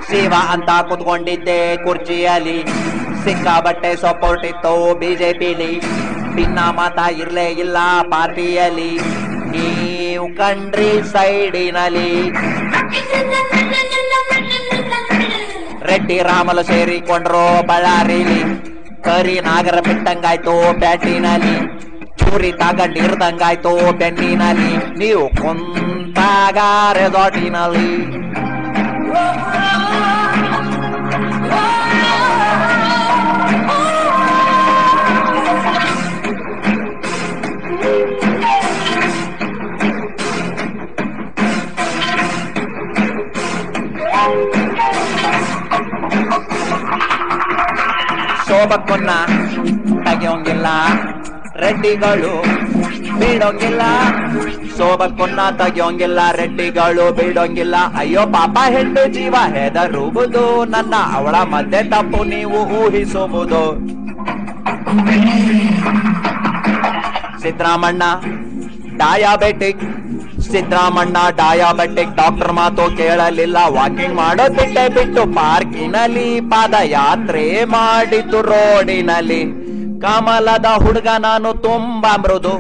ಶಿವ ಅಂತ ಕುತ್ಕೊಂಡಿದ್ದೆ ಕುರ್ಚಿಯಲ್ಲಿ, ಸಿಕ್ಕಾಬಟ್ಟೆ ಸಪೋರ್ಟ್ ಇತ್ತು ಬಿಜೆಪಿಲಿ, ಭಿನ್ನ ಮತ ಇರ್ಲೇ ಇಲ್ಲ ಪಾರ್ಟಿಯಲ್ಲಿ, ನೀವು ಕಂಡ್ರಿ ಸೈಡಿನಲ್ಲಿ. ರೆಡ್ಡಿ ರಾಮಲು ಸೇರಿಕೊಂಡ್ರು ಬಳ್ಳಾರಿಲಿ, ಕರಿ ನಾಗರ ಬಿಟ್ಟಂಗಾಯ್ತು ಬ್ಯಾಟಿನಲ್ಲಿ, ಚೂರಿ ತಗೊಂಡಿರ್ದಂಗಾಯ್ತು ಬೆನ್ನಿನಲ್ಲಿ, ನೀವು ಕುಂತಾಗ ರೆಸಾರ್ಟಿನಲ್ಲಿ. ಶೋಭಕ್ಕನ್ನ ತೆಗೆಯೋಂಗಿಲ್ಲ ರೆಡ್ಡಿಗಳು ಬಿಡೋಂಗಿಲ್ಲ, ಶೋಭಕ್ಕನ್ನ ತೆಗೆಯೋಂಗಿಲ್ಲ ರೆಡ್ಡಿಗಳು ಬಿಡೋಂಗಿಲ್ಲ. ಅಯ್ಯೋ ಪಾಪ ಹೆಣ್ಣು ಜೀವ ಹೆದರುವುದು, ನನ್ನ ಅವಳ ಮಧ್ಯೆ ತಪ್ಪು ನೀವು ಊಹಿಸುವುದು. Siddaramanna diabetic, Siddaramanna diabetic, doctor ಮಾತು ಕೇಳಲಿಲ್ಲ, ವಾಕಿಂಗ್ ಮಾಡೋದ್ ಬಿಟ್ಟು ಪಾರ್ಕಿನಲ್ಲಿ ಪಾದಯಾತ್ರೆ ಮಾಡಿದ್ದು ರೋಡಿನಲ್ಲಿ. ಕಮಲದ ಹುಡುಗ ನಾನು ತುಂಬಾ ಮೃದು,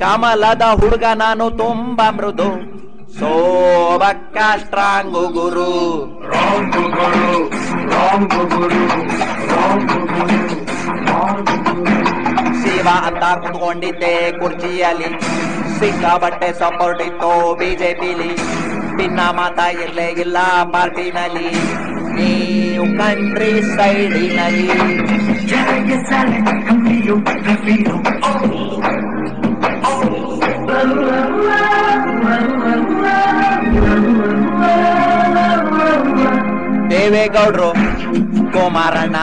ಕಮಲದ ಹುಡುಗ ನಾನು ತುಂಬಾ ಮೃದು, ಸೋಬಕ್ಕ ಸ್ಟ್ರಾಂಗು ಗುರು. ಶಿವ ಅಂತ ಕುತ್ಕೊಂಡಿದ್ದೆ ಕುರ್ಚಿಯಲ್ಲಿ, ಸಿಕ್ಕಾಬಟ್ಟೆ ಸಪೋರ್ಟ್ ಇತ್ತು ಬಿಜೆಪಿಲಿ, ಭಿನ್ನ ಮತ ಇರ್ಲೇ ಇಲ್ಲ ಪಾರ್ಟಿನಲ್ಲಿ, ನೀವು ಕಂಡ್ರಿ ಸೈಡಿನಲ್ಲಿ. ದೇವೇಗೌಡ್ರು ಕುಮಾರಣ್ಣ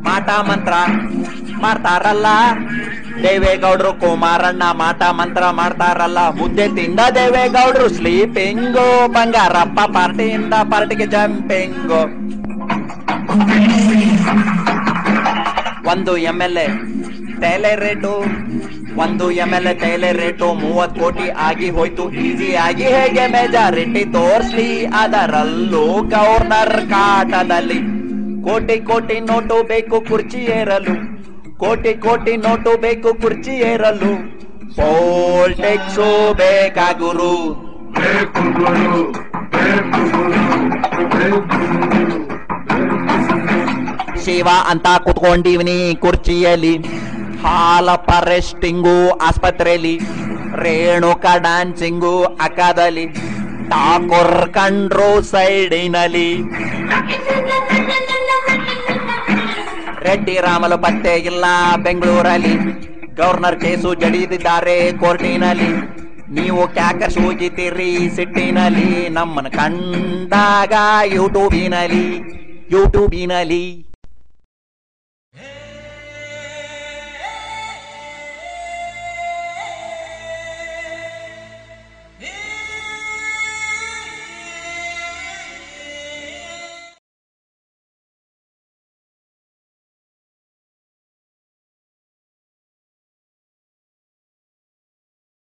ಮಾಟ ಮಂತ್ರ ಮಾಡ್ತಾರಲ್ಲ, ದೇವೇಗೌಡ್ರು ಕುಮಾರಣ್ಣ ಮಾಟ ಮಂತ್ರ ಮಾಡ್ತಾರಲ್ಲ, ಮುದ್ದೆ ತಿಂದ ದೇವೇಗೌಡ್ರು ಸ್ಲೀಪಿಂಗು, ಬಂಗಾರಪ್ಪ ಪಾರ್ಟಿಯಿಂದ ಪಾರ್ಟಿಗೆ ಜಂಪಿಂಗು. ಒಂದು MLA ತೈಲೆ ರೇಟು, ಒಂದು MLA ತೈಲೆ ರೇಟು 30 ಕೋಟಿ ಆಗಿ ಹೋಯ್ತು ಈಸಿ ಆಗಿ, ಹೇಗೆ ಮೆಜಾರಿಟಿ ತೋರ್ಸ್ಲಿ ಅದರಲ್ಲೂ ಗವರ್ನರ್ ಕಾಟದಲ್ಲಿ. ಕೋಟಿ ಕೋಟಿ ನೋಟು ಬೇಕು ಕುರ್ಚಿ ಏರಲು, ಕೋಟಿ ಕೋಟಿ ನೋಟು ಬೇಕು ಕುರ್ಚಿ ಏರಲು, ಪೋಲ್ಟಿಕ್ಸು ಬೇಕಾ ಗುರು. ಶಿವ ಅಂತ ಕುತ್ಕೊಂಡಿವ್ನಿ ಕುರ್ಚಿಯಲ್ಲಿ, ಹಾಲಪ್ಪ ರೆಸ್ಟಿಂಗು ಆಸ್ಪತ್ರೆಯಲ್ಲಿ, ರೇಣುಕಾ ಡ್ಯಾನ್ಸಿಂಗು ಅಕ್ಕದಲ್ಲಿ, ಠಾಕೂರ್ ಕಂಡ್ರು ಸೈಡಿನಲ್ಲಿ. ರೆಡ್ಡಿ ರಾಮಲು ಪತ್ತೆ ಇಲ್ಲ ಬೆಂಗಳೂರಲ್ಲಿ, ಗವರ್ನರ್ ಕೇಸು ಜಡಿದಿದ್ದಾರೆ ಕೋರ್ಟಿನಲ್ಲಿ, ನೀವು ಕ್ಯಾಕರ್ಸ್ ಹೋಗಿದ್ದೀರಿ ಸಿಟ್ಟಿನಲ್ಲಿ, ನಮ್ಮನ್ನು ಕಂಡಾಗ ಯೂಟ್ಯೂಬಿನಲ್ಲಿ.